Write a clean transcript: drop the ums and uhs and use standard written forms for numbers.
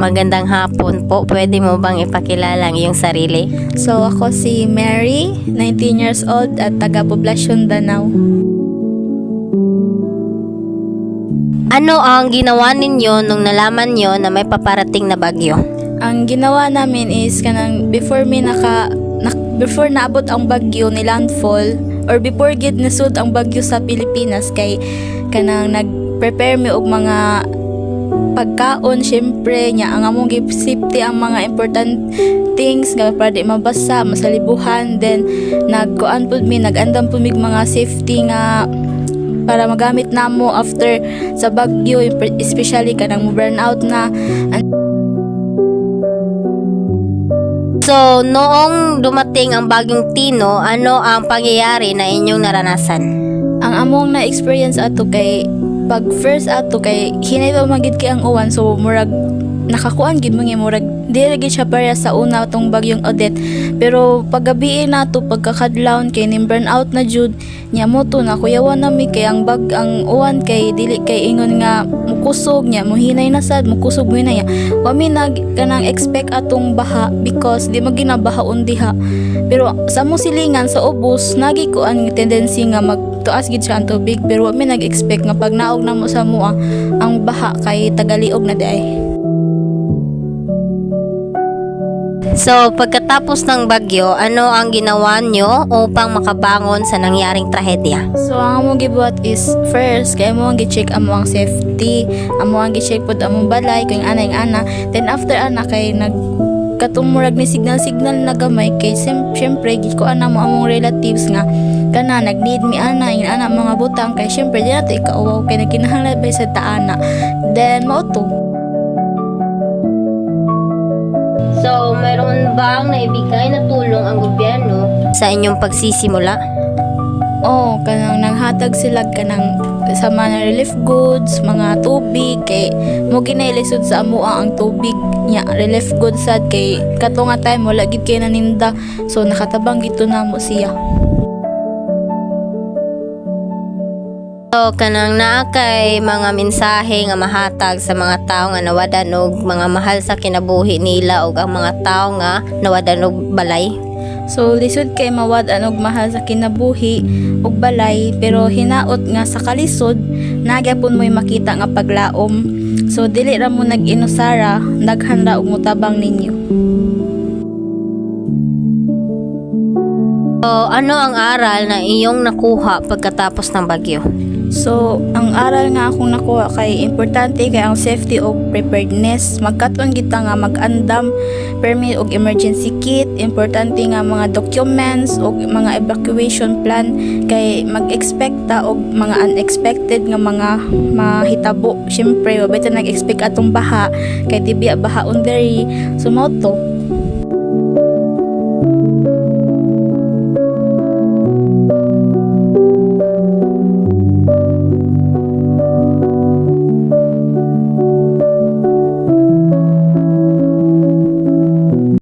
magandang hapon po. Pwede mo bang ipakilala ang iyong sarili? So ako si Mary, 19 years old at taga Poblacion, Danau. Ano ang ginawa ninyo nung nalaman nyo na may paparating na bagyo? Ang ginawa namin is kanang before naabot ang bagyo ni landfall or before gid nasud ang bagyo sa Pilipinas kay kanang nag-prepare mi og mga pagkaon syempre nya ang among give safety ang mga important things nga para di mabasa masalibuhan, then nagkuan pud mi nag-andam pud mig mga safety nga para magamit namo after sa bagyo, especially kanang burnout na. So, noong dumating ang bagyong Tino, ano ang pangyayari na inyong naranasan? Ang among na-experience ato kay pag first ato kay hinay ba magid kay ang uwan, so murag nakakuan gid mga murag dili gid siya para sa una tong bagyong Odette, pero paggabi nato pagkakadlawon kay nim burnout na jud nya mo to na kuyawan nami kay ang uwan kay dili kay ingon nga mukusog nya muhinay na sad mukusog mo na ya wa mi nag kanang expect atong baha because di maginabahaon diha, pero sa mo silingan sa ubos nagi ko ang tendency nga magtuas gid siya ang tubig, pero wa mi nag-expect nga pag naog na mo sa mua ang baha kay tagaliog na day. So, pagkatapos ng bagyo, ano ang ginawa nyo upang makabangon sa nangyaring trahedya? So ang among gibuhat is first kay among gi-check among safety, among gi-check pud among balay kung ana yung ana, then after ana kay katong ni signal na gamay kay syempre giko ana mo among relatives nga kana nag-need mi ana yung ana mga butang kay syempre di nato ikauwaw kay nagkinahanglan ba sa taana, then mao to. So, mayroon bang naibigay na tulong ang gobyerno sa inyong pagsisimula? Oh, kanang nanghatag sila kanang sa mga relief goods, mga tubig kay mo ginailisod sa amoa ang tubig nya relief goods sad kay kato nga time wala gid kay naninda, so nakatabang gito namo siya. So, kanang naa kay mga mensahe nga mahatag sa mga tao nga nawadan og mga mahal sa kinabuhi nila ug ang mga tao nga nawadan og balay. So lisod kay mawad-an og mahal sa kinabuhi ug balay, pero hinaot nga sa kalisod nagyapon mo'y makita nga paglaom. So dili ra mo nag-inusara, daghan ra og mutabang ninyo. So, ano ang aral na iyong nakuha pagkatapos ng bagyo? So, ang aral nga akong nakuha kay importante kay ang safety o preparedness. Magkaton kita nga mag-andam permit og emergency kit, importante nga mga documents og mga evacuation plan kay mag-expect ta og mga unexpected nga mga mahitabo. Syempre, wa bita nag-expect atong baha kay tibiya bahaon diri. So, mao to.